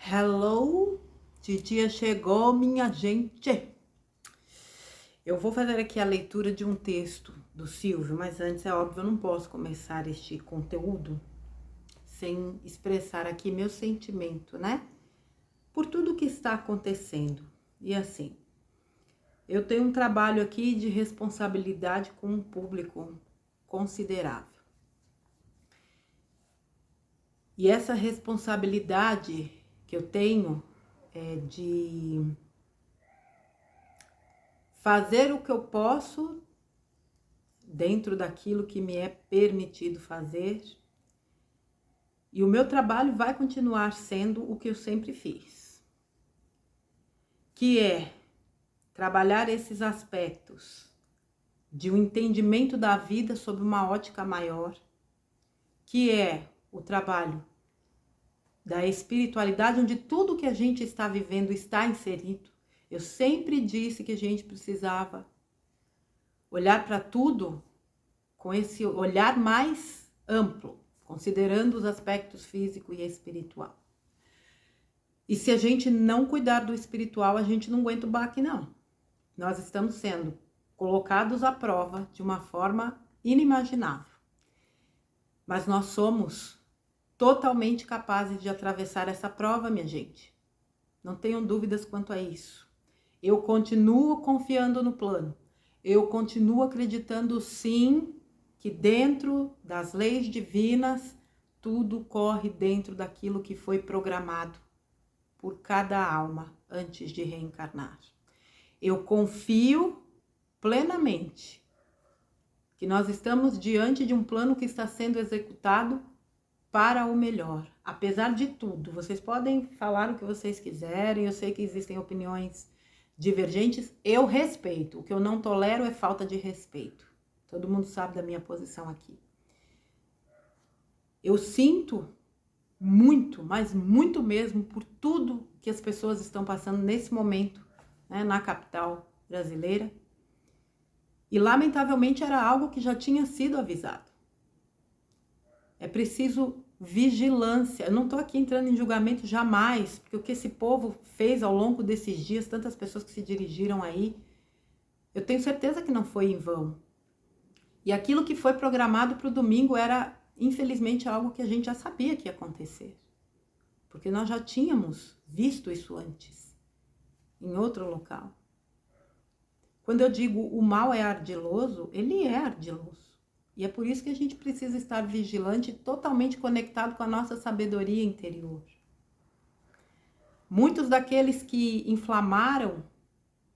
Hello, titia chegou, minha gente. Eu vou fazer aqui a leitura de um texto do Silvio, mas antes, é óbvio, eu não posso começar este conteúdo sem expressar aqui meu sentimento, né? Por tudo que está acontecendo. E assim, eu tenho um trabalho aqui de responsabilidade com um público considerável. E essa responsabilidade que eu tenho é de fazer o que eu posso dentro daquilo que me é permitido fazer. E o meu trabalho vai continuar sendo o que eu sempre fiz, que é trabalhar esses aspectos de um entendimento da vida sob uma ótica maior, que é o trabalho da espiritualidade, onde tudo que a gente está vivendo está inserido. Eu sempre disse que a gente precisava olhar para tudo com esse olhar mais amplo, considerando os aspectos físico e espiritual. E se a gente não cuidar do espiritual, a gente não aguenta o baque, não. Nós estamos sendo colocados à prova de uma forma inimaginável. Mas nós somos totalmente capazes de atravessar essa prova, minha gente. Não tenham dúvidas quanto a isso. Eu continuo confiando no plano. Eu continuo acreditando, sim, que dentro das leis divinas, tudo corre dentro daquilo que foi programado por cada alma antes de reencarnar. Eu confio plenamente que nós estamos diante de um plano que está sendo executado para o melhor. Apesar de tudo, vocês podem falar o que vocês quiserem, eu sei que existem opiniões divergentes, eu respeito. O que eu não tolero é falta de respeito. Todo mundo sabe da minha posição aqui. Eu sinto muito, mas muito mesmo, por tudo que as pessoas estão passando nesse momento, né, na capital brasileira. E, lamentavelmente, era algo que já tinha sido avisado. É preciso vigilância. Eu não estou aqui entrando em julgamento jamais, porque o que esse povo fez ao longo desses dias, tantas pessoas que se dirigiram aí, eu tenho certeza que não foi em vão. E aquilo que foi programado para o domingo era, infelizmente, algo que a gente já sabia que ia acontecer. Porque nós já tínhamos visto isso antes, em outro local. Quando eu digo o mal é ardiloso, ele é ardiloso. E é por isso que a gente precisa estar vigilante e totalmente conectado com a nossa sabedoria interior. Muitos daqueles que inflamaram,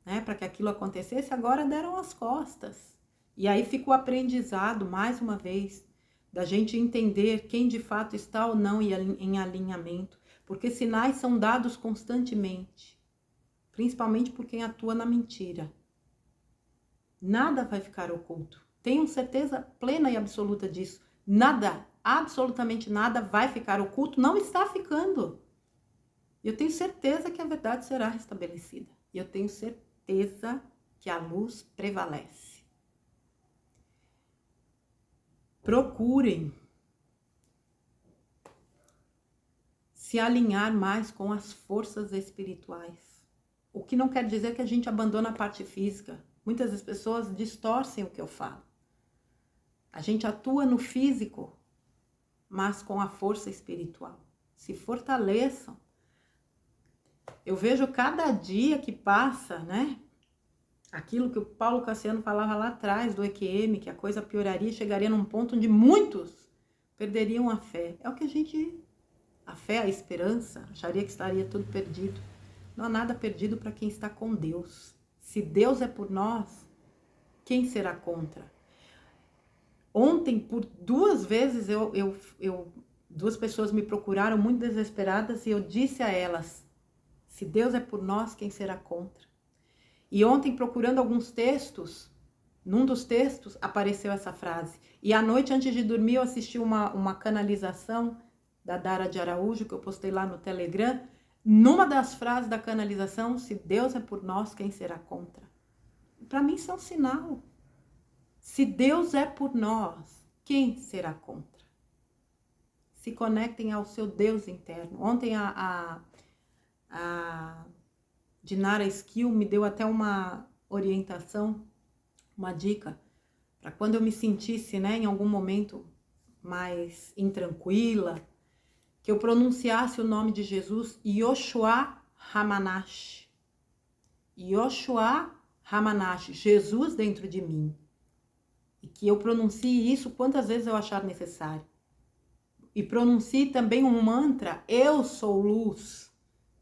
né, para que aquilo acontecesse, agora deram as costas. E aí fica o aprendizado, mais uma vez, da gente entender quem de fato está ou não em alinhamento. Porque sinais são dados constantemente, principalmente por quem atua na mentira. Nada vai ficar oculto. Tenham certeza plena e absoluta disso. Nada, absolutamente nada vai ficar oculto, não está ficando. Eu tenho certeza que a verdade será restabelecida. E eu tenho certeza que a luz prevalece. Procurem se alinhar mais com as forças espirituais. O que não quer dizer que a gente abandona a parte física. Muitas das pessoas distorcem o que eu falo. A gente atua no físico, mas com a força espiritual. Se fortaleçam. Eu vejo cada dia que passa, né? Aquilo que o Paulo Cassiano falava lá atrás do EQM, que a coisa pioraria, chegaria num ponto onde muitos perderiam a fé. É o que a fé, a esperança, acharia que estaria tudo perdido. Não há nada perdido para quem está com Deus. Se Deus é por nós, quem será contra? Ontem, por 2 vezes, duas pessoas me procuraram muito desesperadas e eu disse a elas, se Deus é por nós, quem será contra? E ontem, procurando alguns textos, num dos textos apareceu essa frase. E à noite, antes de dormir, eu assisti uma canalização da Dara de Araújo, que eu postei lá no Telegram. Numa das frases da canalização, se Deus é por nós, quem será contra? Para mim, isso é um sinal. Se Deus é por nós, quem será contra? Se conectem ao seu Deus interno. Ontem a A Dinara Skill me deu até uma orientação, uma dica, para quando eu me sentisse, né, em algum momento mais intranquila, que eu pronunciasse o nome de Jesus, Yoshua Hamanash. Yoshua Hamanash, Jesus dentro de mim. E que eu pronuncie isso quantas vezes eu achar necessário. E pronuncie também um mantra, eu sou luz.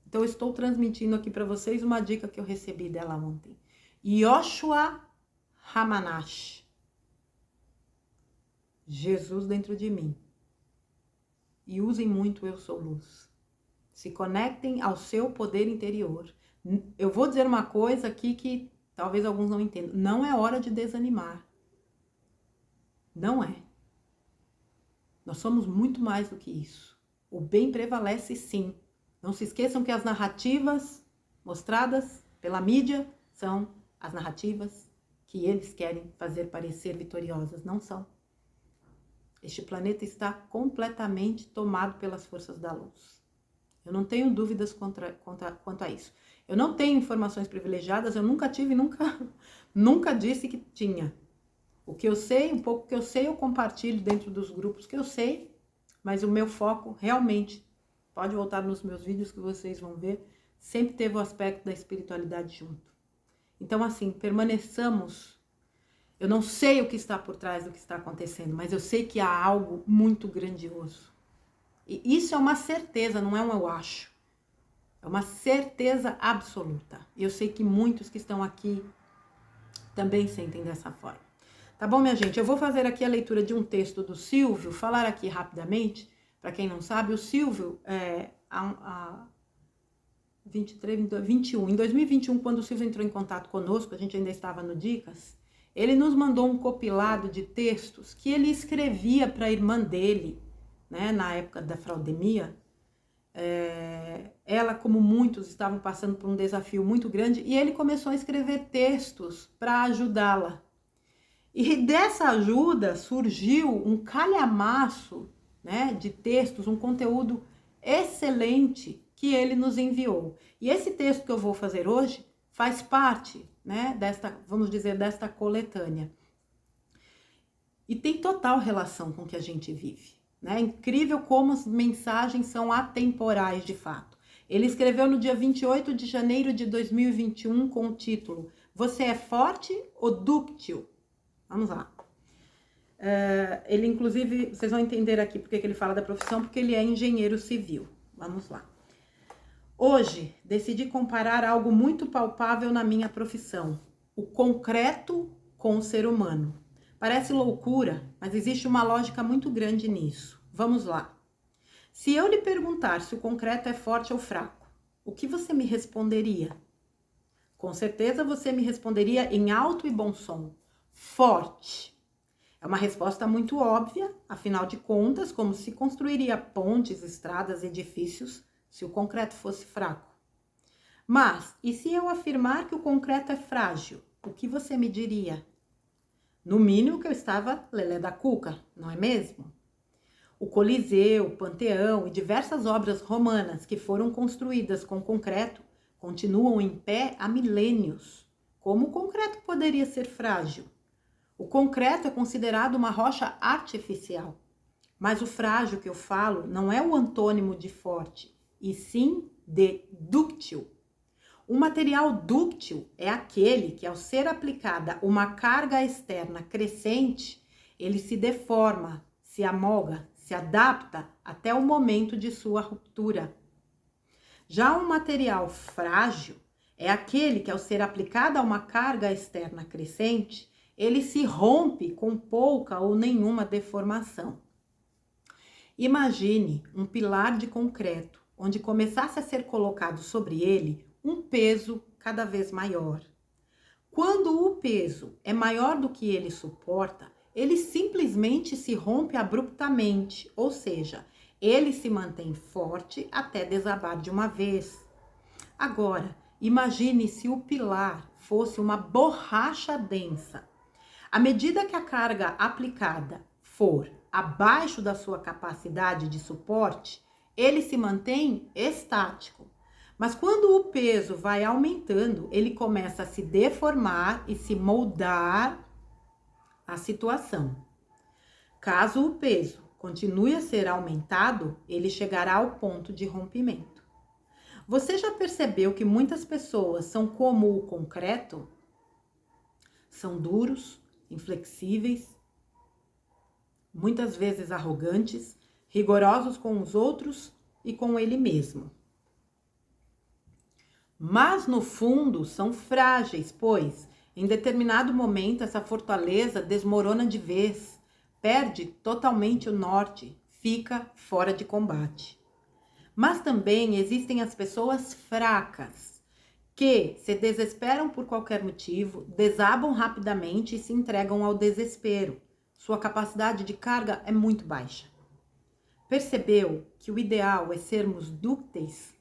Então eu estou transmitindo aqui para vocês uma dica que eu recebi dela ontem. Yoshua Hamanash. Jesus dentro de mim. E usem muito eu sou luz. Se conectem ao seu poder interior. Eu vou dizer uma coisa aqui que talvez alguns não entendam. Não é hora de desanimar. Não é. Nós somos muito mais do que isso. O bem prevalece sim. Não se esqueçam que as narrativas mostradas pela mídia são as narrativas que eles querem fazer parecer vitoriosas. Não são. Este planeta está completamente tomado pelas forças da luz. Eu não tenho dúvidas quanto a isso. Eu não tenho informações privilegiadas, eu nunca tive, nunca disse que tinha. O que eu sei, um pouco que eu sei, eu compartilho dentro dos grupos que eu sei, mas o meu foco realmente, pode voltar nos meus vídeos que vocês vão ver, sempre teve o aspecto da espiritualidade junto. Então, assim, permaneçamos. Eu não sei o que está por trás do que está acontecendo, mas eu sei que há algo muito grandioso. E isso é uma certeza, não é um eu acho. É uma certeza absoluta. E eu sei que muitos que estão aqui também sentem dessa forma. Tá bom, minha gente? Eu vou fazer aqui a leitura de um texto do Silvio, falar aqui rapidamente, para quem não sabe, o Silvio, em 2021, quando o Silvio entrou em contato conosco, a gente ainda estava no Dicas, ele nos mandou um compilado de textos que ele escrevia para a irmã dele, né, na época da fraudemia. Ela, como muitos, estavam passando por um desafio muito grande e ele começou a escrever textos para ajudá-la. E dessa ajuda surgiu um calhamaço, né, de textos, um conteúdo excelente que ele nos enviou. E esse texto que eu vou fazer hoje faz parte, né, vamos dizer, desta coletânea. E tem total relação com o que a gente vive. Né? É incrível como as mensagens são atemporais de fato. Ele escreveu no dia 28 de janeiro de 2021 com o título Você é forte ou dúctil? Vamos lá. Ele, inclusive, vocês vão entender aqui porque que ele fala da profissão, porque ele é engenheiro civil. Vamos lá. Hoje, decidi comparar algo muito palpável na minha profissão. O concreto com o ser humano. Parece loucura, mas existe uma lógica muito grande nisso. Vamos lá. Se eu lhe perguntar se o concreto é forte ou fraco, o que você me responderia? Com certeza você me responderia em alto e bom som. Forte. É uma resposta muito óbvia, afinal de contas, como se construiria pontes, estradas, edifícios, se o concreto fosse fraco. Mas, e se eu afirmar que o concreto é frágil, o que você me diria? No mínimo que eu estava lelé da cuca, não é mesmo? O Coliseu, o Panteão e diversas obras romanas que foram construídas com concreto continuam em pé há milênios. Como o concreto poderia ser frágil? O concreto é considerado uma rocha artificial, mas o frágil que eu falo não é o antônimo de forte, e sim de dúctil. O material dúctil é aquele que, ao ser aplicada uma carga externa crescente, ele se deforma, se amolda, se adapta até o momento de sua ruptura. Já um material frágil é aquele que, ao ser aplicada a uma carga externa crescente, ele se rompe com pouca ou nenhuma deformação. Imagine um pilar de concreto, onde começasse a ser colocado sobre ele um peso cada vez maior. Quando o peso é maior do que ele suporta, ele simplesmente se rompe abruptamente, ou seja, ele se mantém forte até desabar de uma vez. Agora, imagine se o pilar fosse uma borracha densa. À medida que a carga aplicada for abaixo da sua capacidade de suporte, ele se mantém estático. Mas quando o peso vai aumentando, ele começa a se deformar e se moldar à situação. Caso o peso continue a ser aumentado, ele chegará ao ponto de rompimento. Você já percebeu que muitas pessoas são como o concreto? São duros, inflexíveis, muitas vezes arrogantes, rigorosos com os outros e com ele mesmo. Mas no fundo são frágeis, pois em determinado momento essa fortaleza desmorona de vez, perde totalmente o norte, fica fora de combate. Mas também existem as pessoas fracas, que se desesperam por qualquer motivo, desabam rapidamente e se entregam ao desespero. Sua capacidade de carga é muito baixa. Percebeu que o ideal é sermos dúcteis?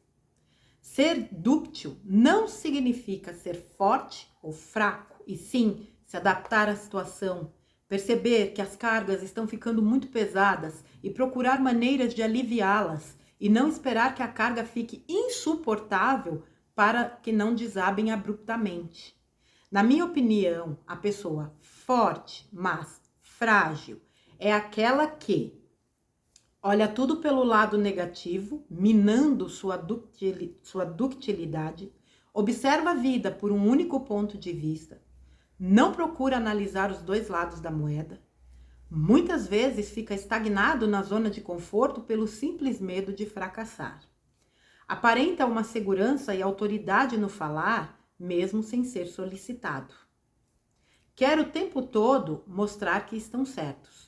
Ser dúctil não significa ser forte ou fraco, e sim se adaptar à situação, perceber que as cargas estão ficando muito pesadas e procurar maneiras de aliviá-las, e não esperar que a carga fique insuportável para que não desabem abruptamente. Na minha opinião, a pessoa forte, mas frágil, é aquela que olha tudo pelo lado negativo, minando sua ductilidade, observa a vida por um único ponto de vista, não procura analisar os dois lados da moeda, muitas vezes fica estagnado na zona de conforto pelo simples medo de fracassar. Aparenta uma segurança e autoridade no falar, mesmo sem ser solicitado. Quer o tempo todo mostrar que estão certos.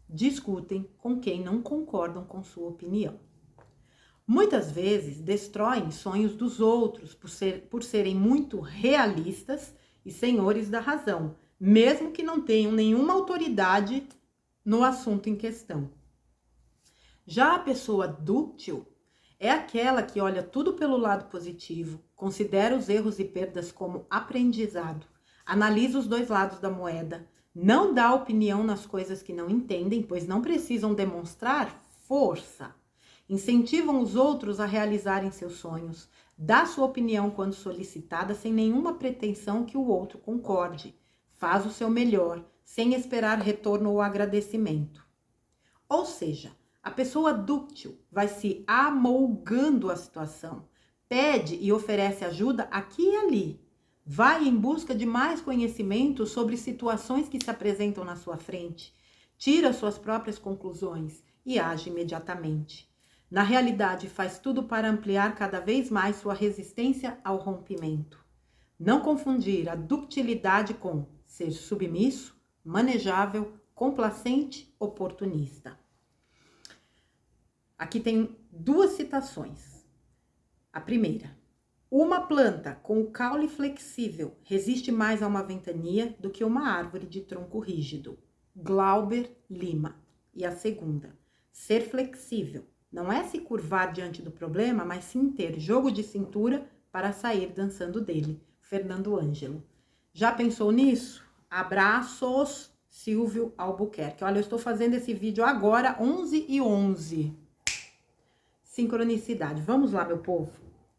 Discutem com quem não concordam com sua opinião. Muitas vezes destroem sonhos dos outros por serem muito realistas e senhores da razão, mesmo que não tenham nenhuma autoridade no assunto em questão. Já a pessoa dúctil é aquela que olha tudo pelo lado positivo, considera os erros e perdas como aprendizado, analisa os dois lados da moeda, não dá opinião nas coisas que não entendem, pois não precisam demonstrar força. Incentivam os outros a realizarem seus sonhos, dá sua opinião quando solicitada sem nenhuma pretensão que o outro concorde, faz o seu melhor, sem esperar retorno ou agradecimento. Ou seja, a pessoa dúctil vai se amolgando à situação, pede e oferece ajuda aqui e ali, vai em busca de mais conhecimento sobre situações que se apresentam na sua frente, tira suas próprias conclusões e age imediatamente. Na realidade, faz tudo para ampliar cada vez mais sua resistência ao rompimento. Não confundir a ductilidade com ser submisso, manejável, complacente, oportunista. Aqui tem duas citações. A primeira: uma planta com o caule flexível resiste mais a uma ventania do que uma árvore de tronco rígido. Glauber Lima. E a segunda: ser flexível não é se curvar diante do problema, mas sim ter jogo de cintura para sair dançando dele. Fernando Ângelo. Já pensou nisso? Abraços, Silvio Albuquerque. Olha, eu estou fazendo esse vídeo agora, 11h11. Sincronicidade. Vamos lá, meu povo.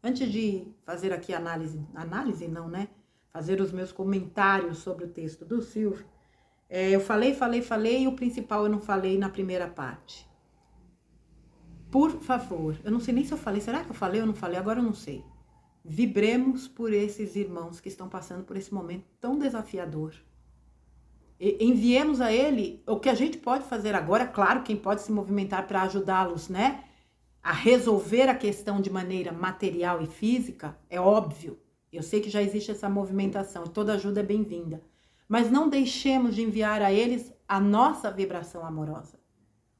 Antes de fazer aqui análise não, né? Fazer os meus comentários sobre o texto do Silvio, eu falei, e o principal eu não falei na primeira parte. Por favor, eu não sei nem se eu falei, será que eu falei ou não falei? Agora eu não sei. Vibremos por esses irmãos que estão passando por esse momento tão desafiador. Enviemos a ele o que a gente pode fazer agora, claro, quem pode se movimentar para ajudá-los, né? A resolver a questão de maneira material e física, é óbvio. Eu sei que já existe essa movimentação e toda ajuda é bem-vinda. Mas não deixemos de enviar a eles a nossa vibração amorosa.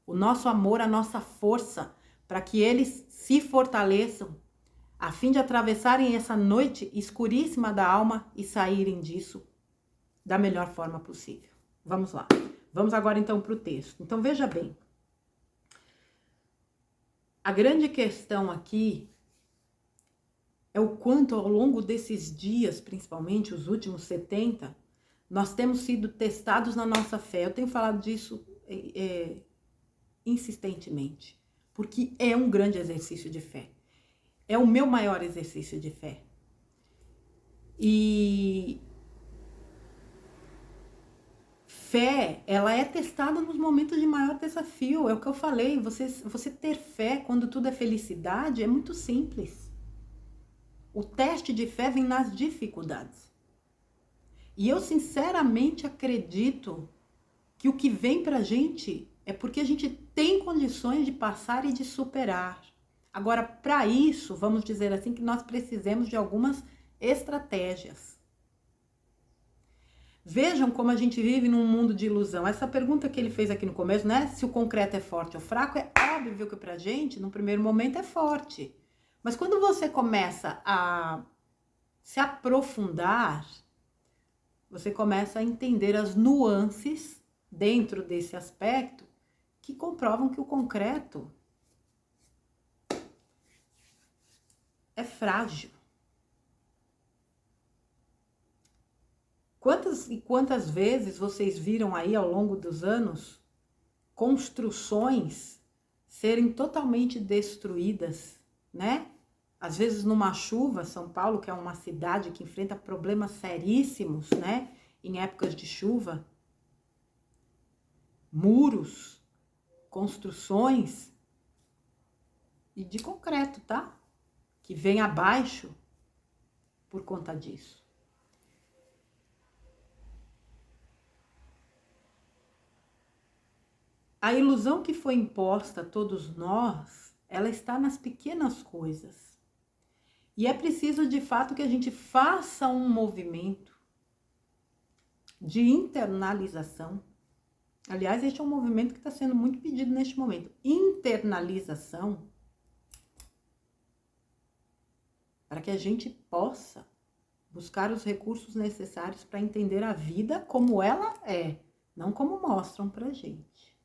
O nosso amor, a nossa força, para que eles se fortaleçam, a fim de atravessarem essa noite escuríssima da alma e saírem disso da melhor forma possível. Vamos lá. Vamos agora então para o texto. Então veja bem. A grande questão aqui é o quanto ao longo desses dias, principalmente os últimos 70, nós temos sido testados na nossa fé. Eu tenho falado disso insistentemente, porque é um grande exercício de fé. É o meu maior exercício de fé. E fé, ela é testada nos momentos de maior desafio. É o que eu falei, você ter fé quando tudo é felicidade é muito simples. O teste de fé vem nas dificuldades. E eu sinceramente acredito que o que vem pra gente é porque a gente tem condições de passar e de superar. Agora, para isso, vamos dizer assim, que nós precisamos de algumas estratégias. Vejam como a gente vive num mundo de ilusão. Essa pergunta que ele fez aqui no começo, né? Se o concreto é forte ou fraco, é óbvio que pra gente, no primeiro momento, é forte. Mas quando você começa a se aprofundar, você começa a entender as nuances dentro desse aspecto que comprovam que o concreto é frágil. Quantas e quantas vezes vocês viram aí ao longo dos anos construções serem totalmente destruídas, né? Às vezes numa chuva, São Paulo, que é uma cidade que enfrenta problemas seríssimos, né? Em épocas de chuva, muros, construções e de concreto, tá? Que vem abaixo por conta disso. A ilusão que foi imposta a todos nós, ela está nas pequenas coisas. E é preciso, de fato, que a gente faça um movimento de internalização. Aliás, este é um movimento que está sendo muito pedido neste momento. Internalização, para que a gente possa buscar os recursos necessários para entender a vida como ela é, não como mostram para a gente.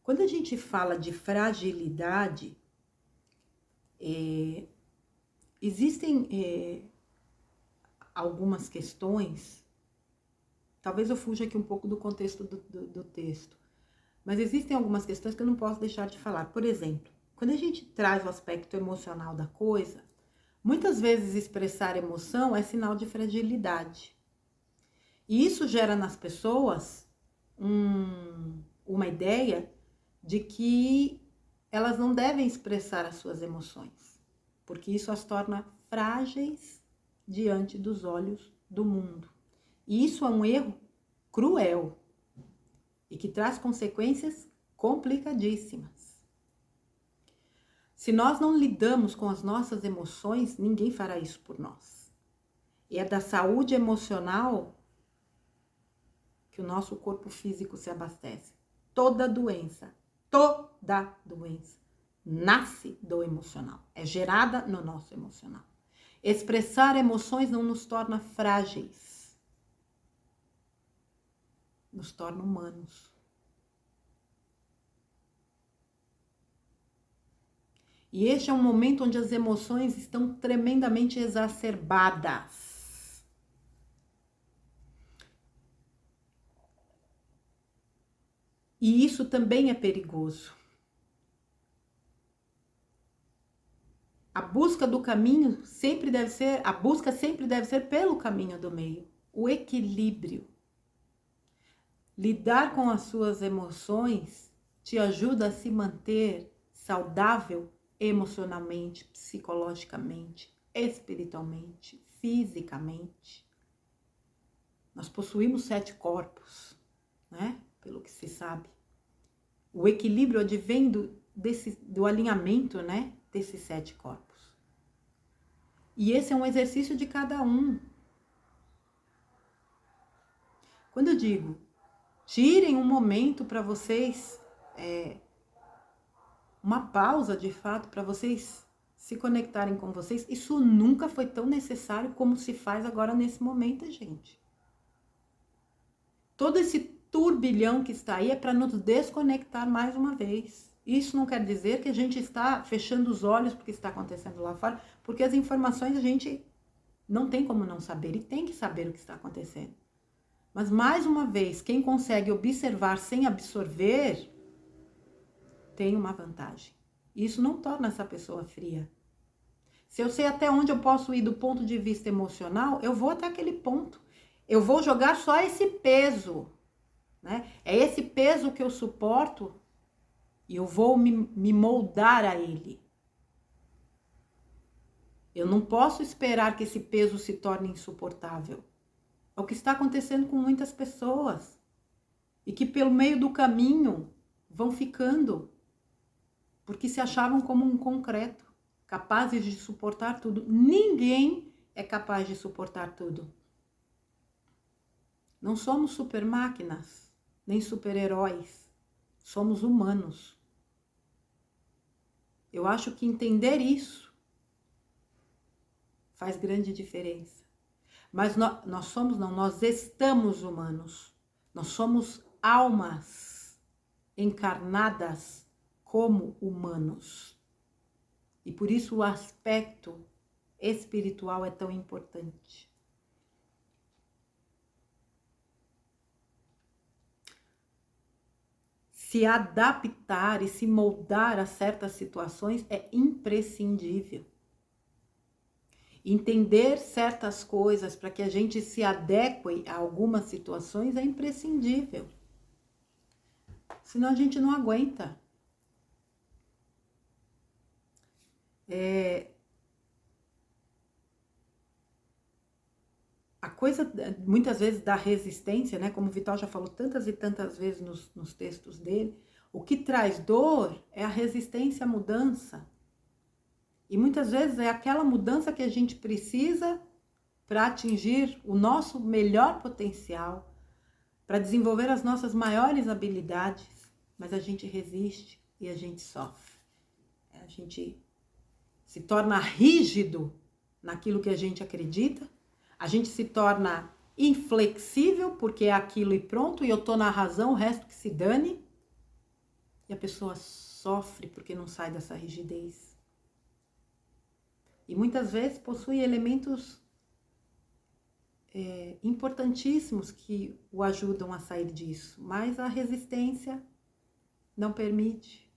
Quando a gente fala de fragilidade, existem algumas questões, talvez eu fuja aqui um pouco do contexto do texto, mas existem algumas questões que eu não posso deixar de falar. Por exemplo, quando a gente traz o aspecto emocional da coisa, muitas vezes expressar emoção é sinal de fragilidade. E isso gera nas pessoas uma ideia de que elas não devem expressar as suas emoções, porque isso as torna frágeis diante dos olhos do mundo. E isso é um erro cruel e que traz consequências complicadíssimas. Se nós não lidamos com as nossas emoções, ninguém fará isso por nós. E é da saúde emocional que o nosso corpo físico se abastece. Toda doença nasce do emocional, é gerada no nosso emocional. Expressar emoções não nos torna frágeis, nos torna humanos. E este é um momento onde as emoções estão tremendamente exacerbadas. E isso também é perigoso. A busca do caminho sempre deve ser, a busca sempre deve ser pelo caminho do meio, o equilíbrio. Lidar com as suas emoções te ajuda a se manter saudável emocionalmente, psicologicamente, espiritualmente, fisicamente. Nós possuímos 7 corpos, né? Pelo que se sabe. O equilíbrio advém do alinhamento, né? Desses 7 corpos. E esse é um exercício de cada um. Quando eu digo, tirem um momento para vocês, uma pausa de fato, para vocês se conectarem com vocês, isso nunca foi tão necessário como se faz agora nesse momento, gente. Todo esse turbilhão que está aí é para nos desconectar mais uma vez. Isso não quer dizer que a gente está fechando os olhos porque está acontecendo lá fora, porque as informações a gente não tem como não saber e tem que saber o que está acontecendo. Mas, mais uma vez, quem consegue observar sem absorver tem uma vantagem. Isso não torna essa pessoa fria. Se eu sei até onde eu posso ir do ponto de vista emocional, eu vou até aquele ponto. Eu vou jogar só esse peso, né? É esse peso que eu suporto e eu vou me moldar a ele. Eu não posso esperar que esse peso se torne insuportável. É o que está acontecendo com muitas pessoas. E que pelo meio do caminho vão ficando. Porque se achavam como um concreto, capazes de suportar tudo. Ninguém é capaz de suportar tudo. Não somos super máquinas, nem super-heróis. Somos humanos. Eu acho que entender isso faz grande diferença. Mas nós estamos humanos. Nós somos almas encarnadas como humanos. E por isso o aspecto espiritual é tão importante. Se adaptar e se moldar a certas situações é imprescindível. Entender certas coisas para que a gente se adeque a algumas situações é imprescindível. Senão a gente não aguenta. A coisa, muitas vezes, da resistência, né? Como o Vital já falou tantas e tantas vezes nos textos dele, o que traz dor é a resistência à mudança. E muitas vezes é aquela mudança que a gente precisa para atingir o nosso melhor potencial, para desenvolver as nossas maiores habilidades, mas a gente resiste e a gente sofre. A gente se torna rígido naquilo que a gente acredita, a gente se torna inflexível porque é aquilo e pronto, e eu tô na razão, o resto que se dane, e a pessoa sofre porque não sai dessa rigidez. E muitas vezes possui elementos importantíssimos que o ajudam a sair disso, mas a resistência não permite.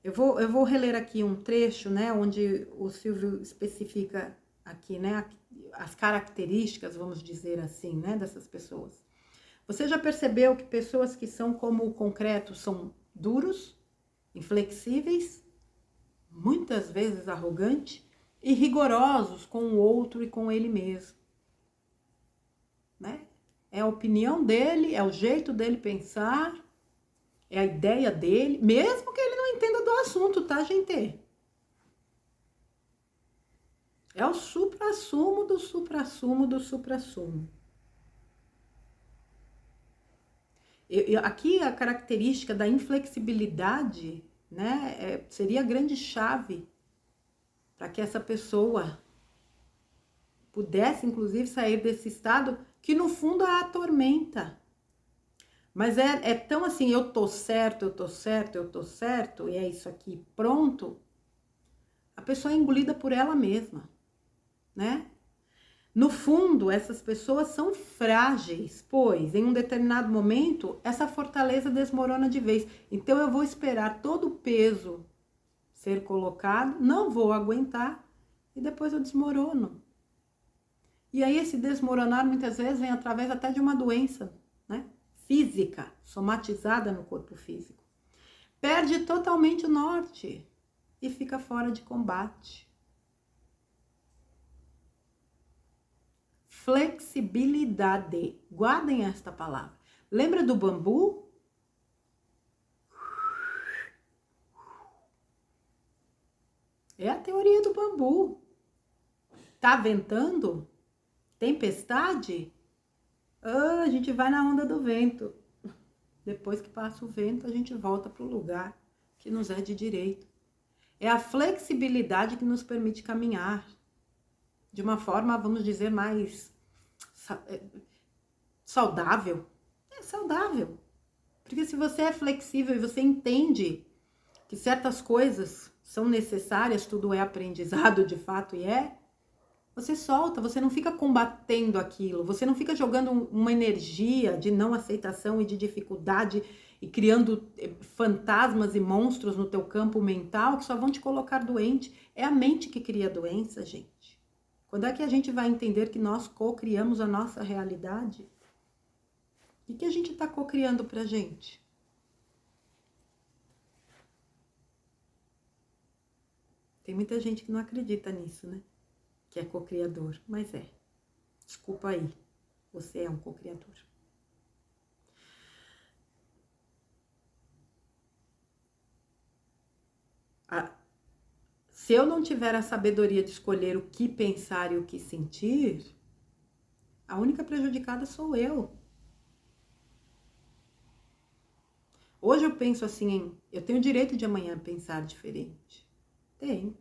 Eu vou reler aqui um trecho, né, onde o Silvio especifica aqui, né, as características, vamos dizer assim, né, dessas pessoas. Você já percebeu que pessoas que são como o concreto são duros, inflexíveis, muitas vezes arrogantes e rigorosos com o outro e com ele mesmo, né? É a opinião dele, é o jeito dele pensar, é a ideia dele, mesmo que ele não entenda do assunto, tá, gente? É o suprassumo do suprassumo do suprassumo. Aqui a característica da inflexibilidade, né, seria a grande chave para que essa pessoa pudesse, inclusive, sair desse estado que, no fundo, a atormenta. Mas é tão assim, eu tô certo, eu tô certo, eu tô certo, e é isso aqui, pronto. A pessoa é engolida por ela mesma, né? No fundo, essas pessoas são frágeis, pois em um determinado momento, essa fortaleza desmorona de vez. Então eu vou esperar todo o peso ser colocado, não vou aguentar e depois eu desmorono. E aí esse desmoronar muitas vezes vem através até de uma doença, né? Física, somatizada no corpo físico. Perde totalmente o norte e fica fora de combate. Flexibilidade. Guardem esta palavra. Lembra do bambu? É a teoria do bambu. Tá ventando? Tempestade? A gente vai na onda do vento. Depois que passa o vento, a gente volta para o lugar que nos é de direito. É a flexibilidade que nos permite caminhar de uma forma, vamos dizer, mais saudável. É saudável. Porque se você é flexível e você entende que certas coisas são necessárias, tudo é aprendizado de fato e é, você solta, você não fica combatendo aquilo, você não fica jogando uma energia de não aceitação e de dificuldade e criando fantasmas e monstros no teu campo mental que só vão te colocar doente. É a mente que cria a doença, gente. Quando é que a gente vai entender que nós co-criamos a nossa realidade? O que a gente está co-criando pra gente? Tem muita gente que não acredita nisso, né? Que é co-criador, mas é. Desculpa aí, você é um co-criador. Se eu não tiver a sabedoria de escolher o que pensar e o que sentir, a única prejudicada sou eu. Hoje eu penso assim, eu tenho o direito de amanhã pensar diferente. Tenho.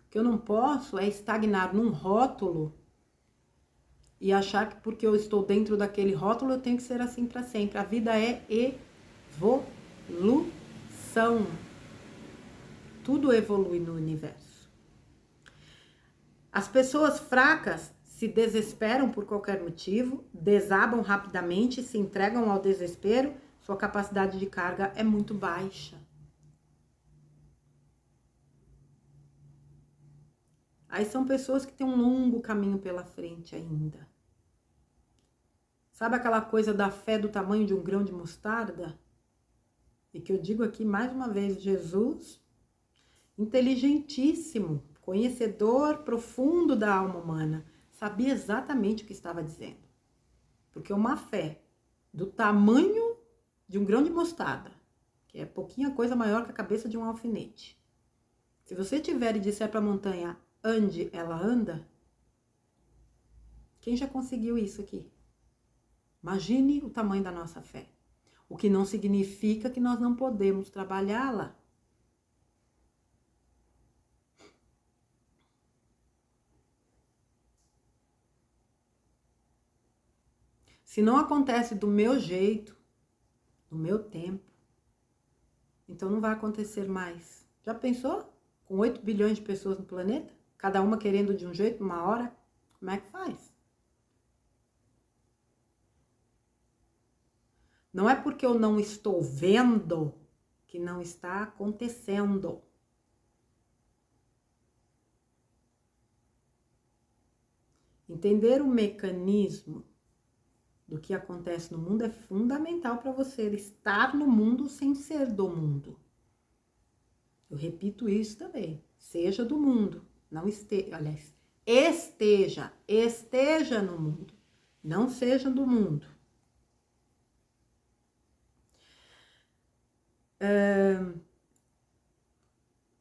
O que eu não posso é estagnar num rótulo e achar que porque eu estou dentro daquele rótulo eu tenho que ser assim para sempre. A vida é evolução. Tudo evolui no universo. As pessoas fracas se desesperam por qualquer motivo, desabam rapidamente, se entregam ao desespero, sua capacidade de carga é muito baixa. Aí são pessoas que têm um longo caminho pela frente ainda. Sabe aquela coisa da fé do tamanho de um grão de mostarda? E que eu digo aqui mais uma vez, Jesus, inteligentíssimo, conhecedor profundo da alma humana, sabia exatamente o que estava dizendo. Porque uma fé do tamanho de um grão de mostarda, que é pouquinha coisa maior que a cabeça de um alfinete. Se você tiver e disser para a montanha, ande, ela anda. Quem já conseguiu isso aqui? Imagine o tamanho da nossa fé. O que não significa que nós não podemos trabalhá-la. Se não acontece do meu jeito, no meu tempo, então não vai acontecer mais. Já pensou? Com 8 bilhões de pessoas no planeta? Cada uma querendo de um jeito, uma hora? Como é que faz? Não é porque eu não estou vendo que não está acontecendo. Entender o mecanismo do que acontece no mundo é fundamental para você estar no mundo sem ser do mundo. Eu repito isso também. Seja do mundo, não esteja, aliás, esteja no mundo, não seja do mundo.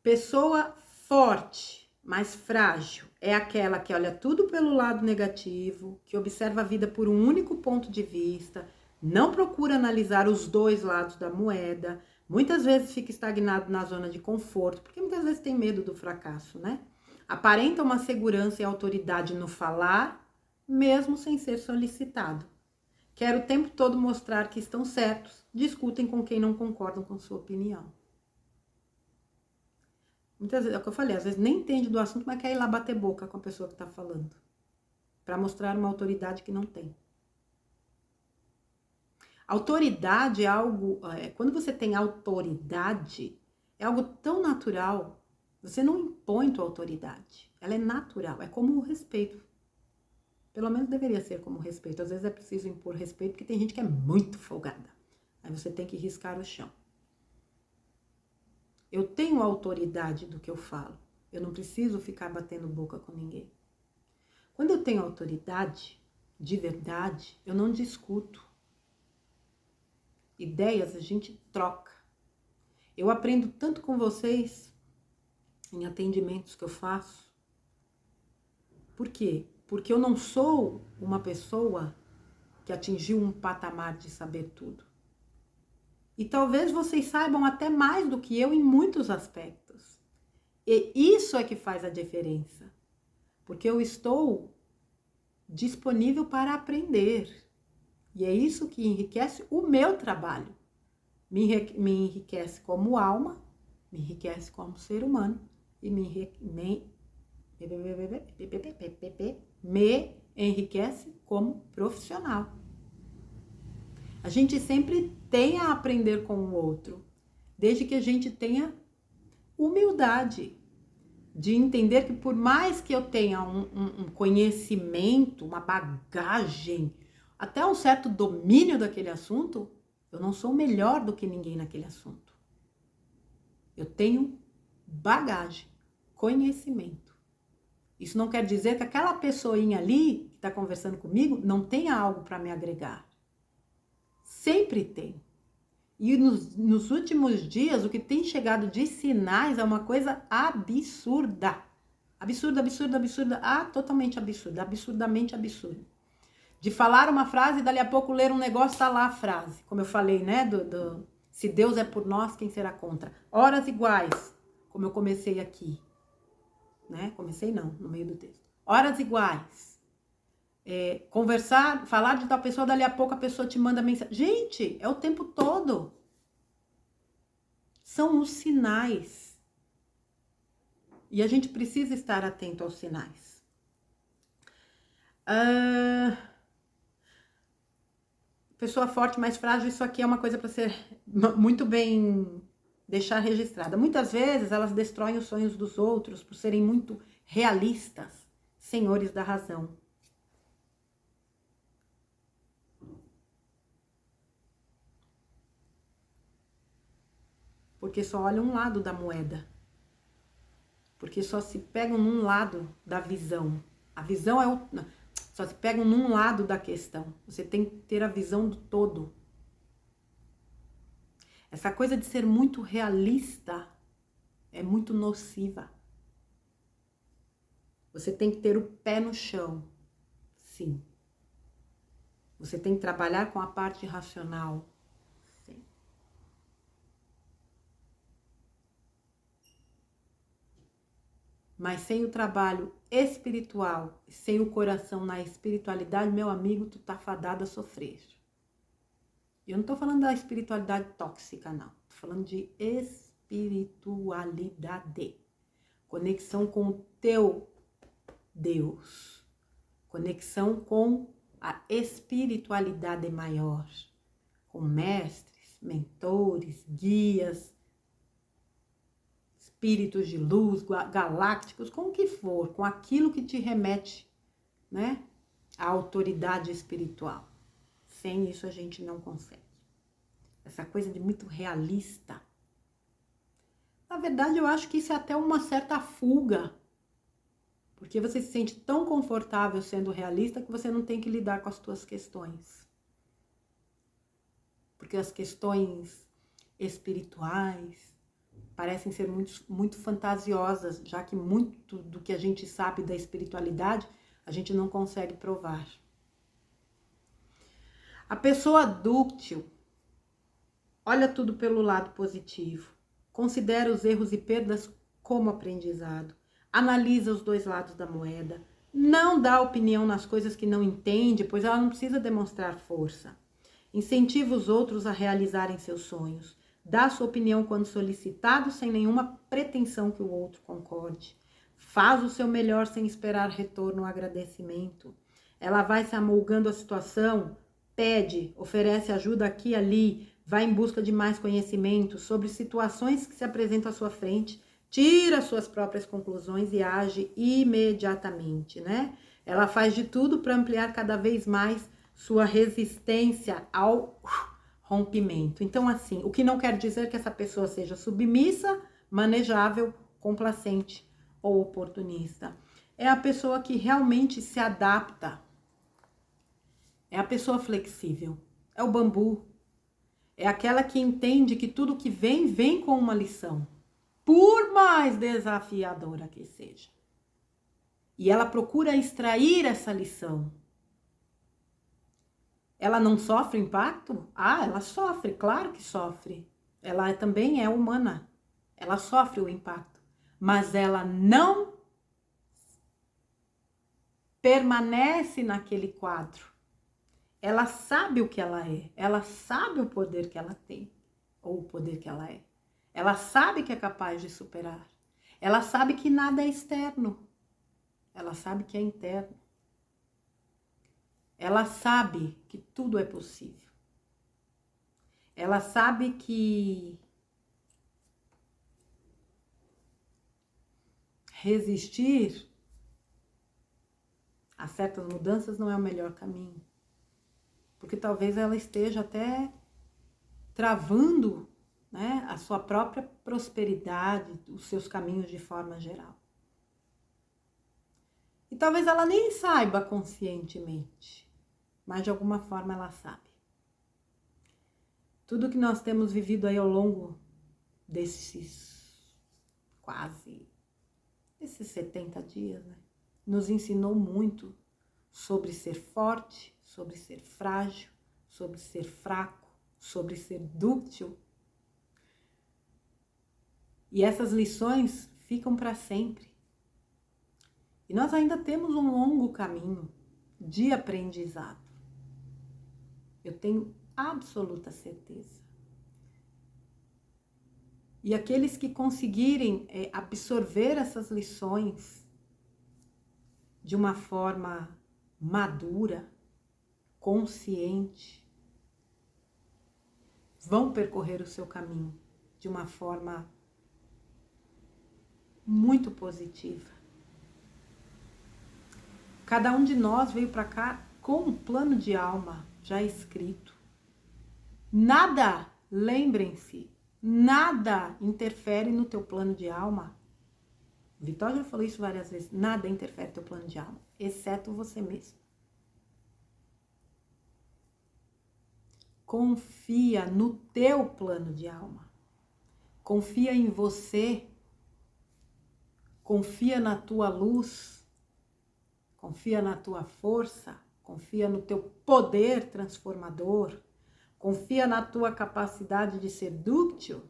Pessoa forte, mas frágil, é aquela que olha tudo pelo lado negativo, que observa a vida por um único ponto de vista, não procura analisar os dois lados da moeda, muitas vezes fica estagnado na zona de conforto, porque muitas vezes tem medo do fracasso, né? Aparenta uma segurança e autoridade no falar, mesmo sem ser solicitado. Quer o tempo todo mostrar que estão certos, discutem com quem não concordam com sua opinião. Muitas vezes, é o que eu falei, às vezes nem entende do assunto, mas quer ir lá bater boca com a pessoa que está falando. Para mostrar uma autoridade que não tem. Autoridade é algo... quando você tem autoridade, é algo tão natural. Você não impõe tua autoridade. Ela é natural. É como o respeito. Pelo menos deveria ser como o respeito. Às vezes é preciso impor respeito, porque tem gente que é muito folgada. Aí você tem que riscar o chão. Eu tenho autoridade do que eu falo. Eu não preciso ficar batendo boca com ninguém. Quando eu tenho autoridade, de verdade, eu não discuto. Ideias a gente troca. Eu aprendo tanto com vocês em atendimentos que eu faço. Por quê? Porque eu não sou uma pessoa que atingiu um patamar de saber tudo. E talvez vocês saibam até mais do que eu em muitos aspectos. E isso é que faz a diferença. Porque eu estou disponível para aprender. E é isso que enriquece o meu trabalho. me enriquece como alma, me enriquece como ser humano e me enriquece como profissional. A gente sempre tem a aprender com o outro, desde que a gente tenha humildade de entender que por mais que eu tenha um conhecimento, uma bagagem, até um certo domínio daquele assunto, eu não sou melhor do que ninguém naquele assunto. Eu tenho bagagem, conhecimento. Isso não quer dizer que aquela pessoinha ali que está conversando comigo não tenha algo para me agregar. Sempre tem. E nos últimos dias, o que tem chegado de sinais é uma coisa absurda. Absurda, absurda, absurda. Totalmente absurda. Absurdamente absurda. De falar uma frase e dali a pouco ler um negócio, tá lá a frase. Como eu falei, né? Se Deus é por nós, quem será contra? Horas iguais, como eu comecei aqui. Né? Comecei não, no meio do texto. Horas iguais. Conversar, falar de tal pessoa, dali a pouco a pessoa te manda mensagem. Gente, é o tempo todo. São os sinais. E a gente precisa estar atento aos sinais. Pessoa forte, mais frágil, isso aqui é uma coisa para ser muito bem deixar registrada. Muitas vezes elas destroem os sonhos dos outros por serem muito realistas, senhores da razão. Porque só olham um lado da moeda. Porque só se pegam num lado da visão. A visão só se pegam num lado da questão. Você tem que ter a visão do todo. Essa coisa de ser muito realista é muito nociva. Você tem que ter o pé no chão. Sim. Você tem que trabalhar com a parte racional. Mas sem o trabalho espiritual, sem o coração na espiritualidade, meu amigo, tu tá fadado a sofrer. Eu não tô falando da espiritualidade tóxica, não. Tô falando de espiritualidade. Conexão com o teu Deus. Conexão com a espiritualidade maior. Com mestres, mentores, guias, espíritos de luz, galácticos, com o que for, com aquilo que te remete, né, à autoridade espiritual. Sem isso a gente não consegue. Essa coisa de muito realista. Na verdade, eu acho que isso é até uma certa fuga. Porque você se sente tão confortável sendo realista que você não tem que lidar com as tuas questões. Porque as questões espirituais parecem ser muito fantasiosas, já que muito do que a gente sabe da espiritualidade, a gente não consegue provar. A pessoa dúctil olha tudo pelo lado positivo, considera os erros e perdas como aprendizado, analisa os dois lados da moeda, não dá opinião nas coisas que não entende, pois ela não precisa demonstrar força. Incentiva os outros a realizarem seus sonhos. Dá sua opinião quando solicitado, sem nenhuma pretensão que o outro concorde. Faz o seu melhor sem esperar retorno ou agradecimento. Ela vai se amolgando à situação, pede, oferece ajuda aqui e ali, vai em busca de mais conhecimento sobre situações que se apresentam à sua frente, tira suas próprias conclusões e age imediatamente, né? Ela faz de tudo para ampliar cada vez mais sua resistência ao rompimento. Então, assim, o que não quer dizer que essa pessoa seja submissa, manejável, complacente ou oportunista. É a pessoa que realmente se adapta. É a pessoa flexível. É o bambu. É aquela que entende que tudo que vem, vem com uma lição. Por mais desafiadora que seja. E ela procura extrair essa lição. Ela não sofre impacto? Ela sofre, claro que sofre. Ela também é humana. Ela sofre o impacto. Mas ela não permanece naquele quadro. Ela sabe o que ela é. Ela sabe o poder que ela tem. ou o poder que ela é. Ela sabe que é capaz de superar. Ela sabe que nada é externo. Ela sabe que é interno. Ela sabe que tudo é possível. Ela sabe que resistir a certas mudanças não é o melhor caminho. Porque talvez ela esteja até travando, né, a sua própria prosperidade, os seus caminhos de forma geral. E talvez ela nem saiba conscientemente, mas de alguma forma ela sabe. Tudo que nós temos vivido aí ao longo desses 70 dias, né, nos ensinou muito sobre ser forte, sobre ser frágil, sobre ser fraco, sobre ser dúctil. E essas lições ficam para sempre. E nós ainda temos um longo caminho de aprendizado. Eu tenho absoluta certeza. E aqueles que conseguirem absorver essas lições de uma forma madura, consciente, vão percorrer o seu caminho de uma forma muito positiva. Cada um de nós veio para cá com um plano de alma já escrito. Nada, lembrem-se, nada interfere no teu plano de alma. Vitória já falou isso várias vezes. Nada interfere no teu plano de alma, exceto você mesmo. Confia no teu plano de alma. Confia em você. Confia na tua luz. Confia na tua força. Confia no teu poder transformador. Confia na tua capacidade de ser dúctil,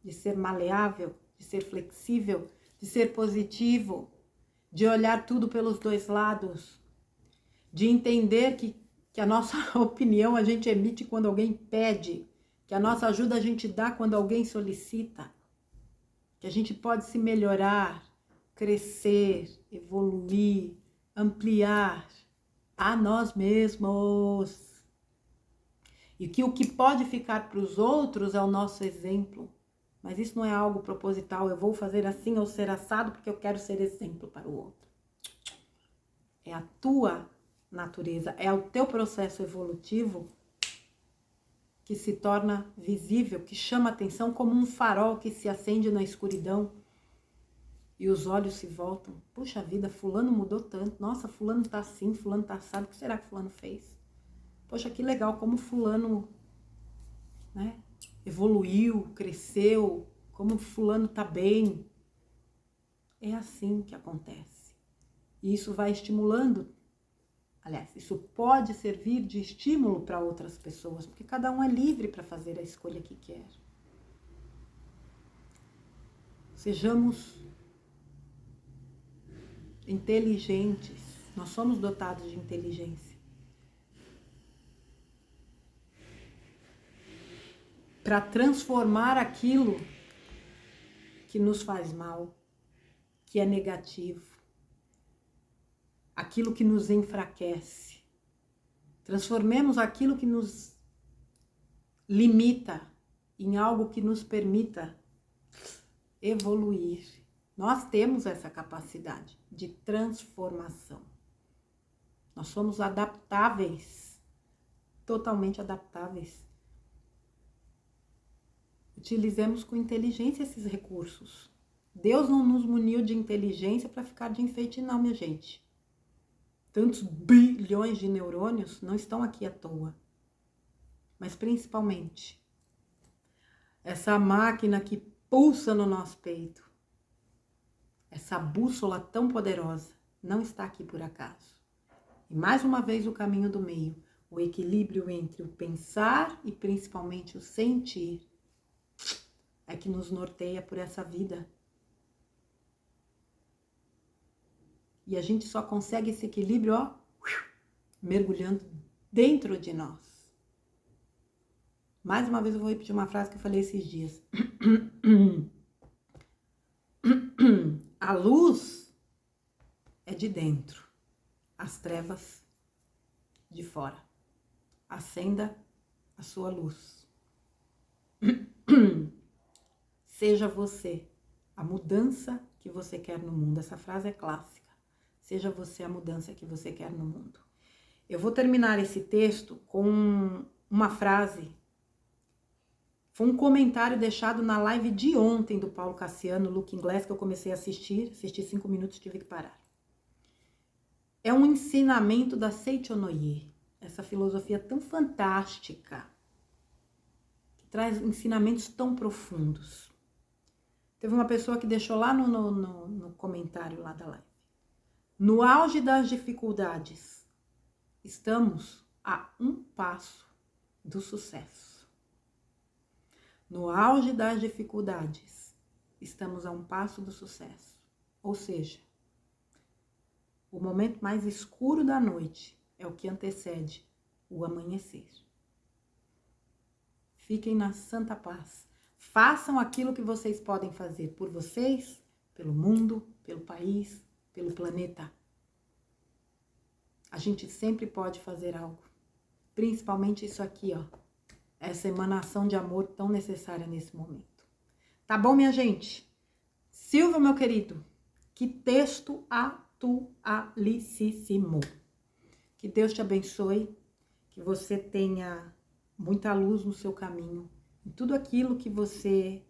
de ser maleável, de ser flexível, de ser positivo, de olhar tudo pelos dois lados, de entender que a nossa opinião a gente emite quando alguém pede, que a nossa ajuda a gente dá quando alguém solicita, que a gente pode se melhorar, crescer, evoluir, ampliar a nós mesmos. E que o que pode ficar para os outros é o nosso exemplo. Mas isso não é algo proposital, eu vou fazer assim ou ser assado porque eu quero ser exemplo para o outro. É a tua natureza, é o teu processo evolutivo que se torna visível, que chama atenção como um farol que se acende na escuridão e os olhos se voltam. Puxa vida, fulano mudou tanto, nossa, fulano tá assim, fulano tá assado, o que será que fulano fez? Poxa, que legal como fulano, né, evoluiu, cresceu, como fulano tá bem. É assim que acontece. E isso vai estimulando. Aliás, isso pode servir de estímulo para outras pessoas, porque cada um é livre para fazer a escolha que quer. Sejamos inteligentes. Nós somos dotados de inteligência. Para transformar aquilo que nos faz mal, que é negativo, aquilo que nos enfraquece. Transformemos aquilo que nos limita em algo que nos permita evoluir. Nós temos essa capacidade de transformação. Nós somos adaptáveis, totalmente adaptáveis. Utilizemos com inteligência esses recursos. Deus não nos muniu de inteligência para ficar de enfeite, não, minha gente. Tantos bilhões de neurônios não estão aqui à toa. Mas principalmente, essa máquina que pulsa no nosso peito, essa bússola tão poderosa, não está aqui por acaso. E mais uma vez o caminho do meio, o equilíbrio entre o pensar e principalmente o sentir, é que nos norteia por essa vida. E a gente só consegue esse equilíbrio, ó, mergulhando dentro de nós. Mais uma vez eu vou repetir uma frase que eu falei esses dias. A luz é de dentro, as trevas de fora. Acenda a sua luz. Seja você a mudança que você quer no mundo. Essa frase é clássica. Seja você a mudança que você quer no mundo. Eu vou terminar esse texto com uma frase. Foi um comentário deixado na live de ontem do Paulo Cassiano, Look Inglês, que eu comecei a assistir 5 minutos, tive que parar. É um ensinamento da Seichonoye, essa filosofia tão fantástica, que traz ensinamentos tão profundos. Teve uma pessoa que deixou lá no comentário lá da live. No auge das dificuldades, estamos a um passo do sucesso. No auge das dificuldades, estamos a um passo do sucesso. Ou seja, o momento mais escuro da noite é o que antecede o amanhecer. Fiquem na santa paz. Façam aquilo que vocês podem fazer por vocês, pelo mundo, pelo país, pelo planeta. A gente sempre pode fazer algo. Principalmente isso aqui, ó. Essa emanação de amor tão necessária nesse momento. Tá bom, minha gente? Silvio, meu querido, que texto atualicíssimo. Que Deus te abençoe, que você tenha muita luz no seu caminho, em tudo aquilo que você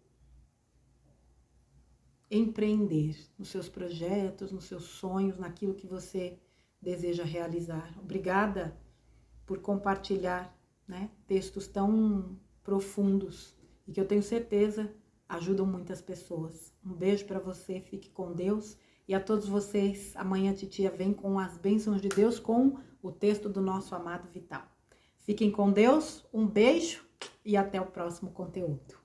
empreender, nos seus projetos, nos seus sonhos, naquilo que você deseja realizar. Obrigada por compartilhar, né, textos tão profundos e que eu tenho certeza ajudam muitas pessoas. Um beijo para você, fique com Deus. E a todos vocês, amanhã a titia vem com as bênçãos de Deus, com o texto do nosso amado Vital. Fiquem com Deus, um beijo e até o próximo conteúdo.